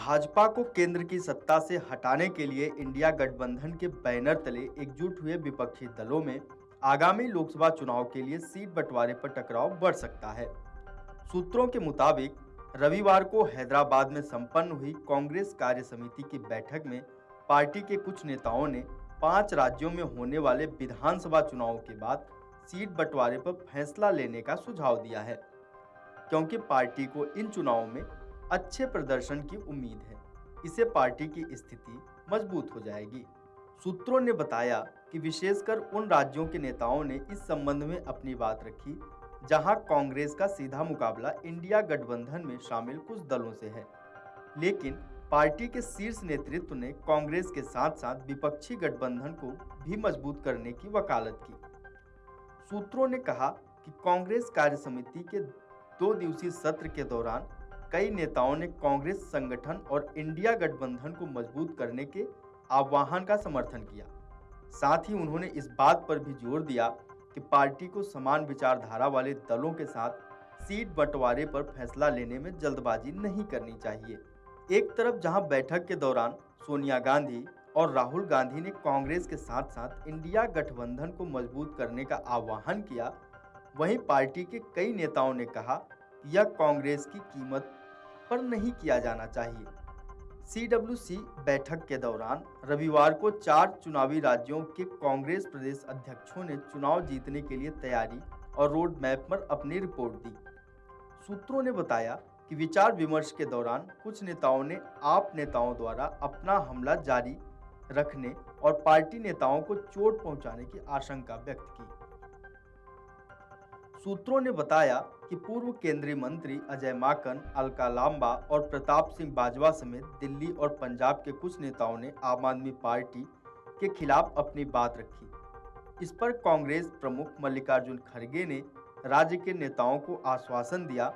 भाजपा को केंद्र की सत्ता से हटाने के लिए इंडिया गठबंधन के बैनर तले एकजुट हुए विपक्षी दलों में आगामी लोकसभा चुनाव के लिए सीट बंटवारे पर टकराव बढ़ सकता है। सूत्रों के मुताबिक रविवार को हैदराबाद में संपन्न हुई कांग्रेस कार्य समिति की बैठक में पार्टी के कुछ नेताओं ने 5 राज्यों में होने वाले विधानसभा चुनावों के बाद सीट बंटवारे पर फैसला लेने का सुझाव दिया है, क्योंकि पार्टी को इन चुनावों में अच्छे प्रदर्शन की उम्मीद है। इससे पार्टी की स्थिति मजबूत हो जाएगी। सूत्रों ने बताया कि विशेषकर उन राज्यों के नेताओं ने इस संबंध में अपनी बात रखी जहां कांग्रेस का सीधा मुकाबला इंडिया गठबंधन में शामिल कुछ दलों से है, लेकिन पार्टी के शीर्ष नेतृत्व ने कांग्रेस के साथ साथ विपक्षी गठबंधन को भी मजबूत करने की वकालत की। सूत्रों ने कहा कि कांग्रेस कार्य समिति के 2 दिवसीय सत्र के दौरान कई नेताओं ने कांग्रेस संगठन और इंडिया गठबंधन को मजबूत करने के आह्वान का समर्थन किया। साथ ही उन्होंने इस बात पर भी जोर दिया कि पार्टी को समान विचारधारा वाले दलों के साथ सीट बंटवारे पर फैसला लेने में जल्दबाजी नहीं करनी चाहिए। एक तरफ जहां बैठक के दौरान सोनिया गांधी और राहुल गांधी ने कांग्रेस के साथ साथ इंडिया गठबंधन को मजबूत करने का आह्वान किया, वहीं पार्टी के कई नेताओं ने कहा कि यह कांग्रेस की कीमत पर नहीं किया जाना चाहिए। CWC बैठक के दौरान रविवार को 4 चुनावी राज्यों के कांग्रेस प्रदेश अध्यक्षों ने चुनाव जीतने के लिए तैयारी और रोड मैप पर अपनी रिपोर्ट दी। सूत्रों ने बताया कि विचार विमर्श के दौरान कुछ नेताओं ने आप नेताओं द्वारा अपना हमला जारी रखने और पार्टी नेताओं को चोट पहुंचाने की आशंका व्यक्त की। सूत्रों ने बताया कि पूर्व केंद्रीय मंत्री अजय माकन, अलका लांबा और प्रताप सिंह बाजवा समेत दिल्ली और पंजाब के कुछ नेताओं ने आम आदमी पार्टी के खिलाफ अपनी बात रखी। इस पर कांग्रेस प्रमुख मल्लिकार्जुन खड़गे ने राज्य के नेताओं को आश्वासन दिया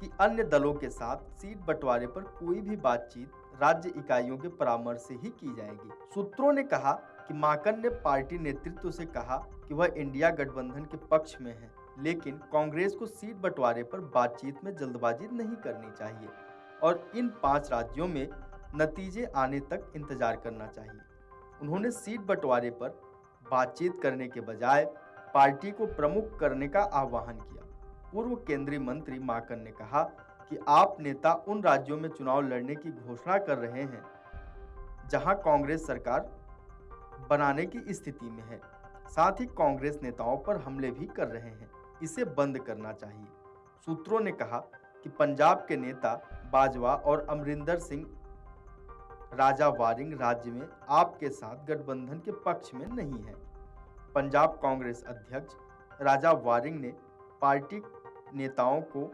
कि अन्य दलों के साथ सीट बंटवारे पर कोई भी बातचीत राज्य इकाइयों के परामर्श से ही की जाएगी। सूत्रों ने कहा कि माकन ने पार्टी नेतृत्व से कहा कि वह इंडिया गठबंधन के पक्ष में है, लेकिन कांग्रेस को सीट बंटवारे पर बातचीत में जल्दबाजी नहीं करनी चाहिए और इन 5 राज्यों में नतीजे आने तक इंतजार करना चाहिए। उन्होंने सीट बंटवारे पर बातचीत करने के बजाय पार्टी को प्रमुख करने का आह्वान किया। पूर्व केंद्रीय मंत्री माकन ने कहा कि आप नेता उन राज्यों में चुनाव लड़ने की घोषणा कर रहे हैं जहां कांग्रेस सरकार बनाने की स्थिति में है, साथ ही कांग्रेस नेताओं पर हमले भी कर रहे हैं। इसे बंद करना चाहिए। सूत्रों ने कहा कि पंजाब के नेता बाजवा और अमरिंदर सिंह राजा वारिंग राज्य में आपके साथ गठबंधन के पक्ष में नहीं है। पंजाब कांग्रेस अध्यक्ष राजा वारिंग ने पार्टी नेताओं को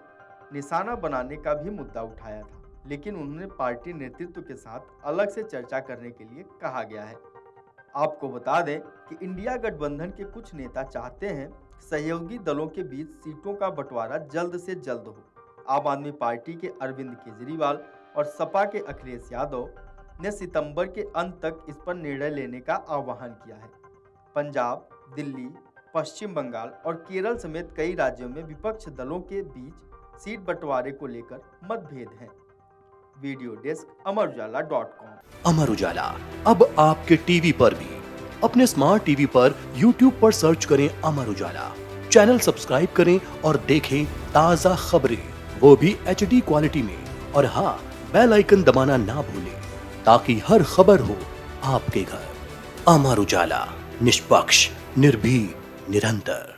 निशाना बनाने का भी मुद्दा उठाया था, लेकिन उन्होंने पार्टी नेतृत्व के साथ अलग से चर्चा करने के लिए कहा गया है। आपको बता दें कि इंडिया गठबंधन के कुछ नेता चाहते हैं सहयोगी दलों के बीच सीटों का बंटवारा जल्द से जल्द हो। आम आदमी पार्टी के अरविंद केजरीवाल और सपा के अखिलेश यादव ने सितंबर के अंत तक इस पर निर्णय लेने का आह्वान किया है। पंजाब, दिल्ली, पश्चिम बंगाल और केरल समेत कई राज्यों में विपक्ष दलों के बीच सीट बंटवारे को लेकर मतभेद हैं। Video desk अमरउजाला.com। अमर उजाला अब आपके टीवी पर भी। अपने स्मार्ट टीवी पर YouTube पर सर्च करें अमर उजाला, चैनल सब्सक्राइब करें और देखें ताजा खबरें, वो भी HD क्वालिटी में। और हाँ, बेल आइकन दबाना ना भूलें ताकि हर खबर हो आपके घर। अमर उजाला, निष्पक्ष, निर्भीक, निरंतर।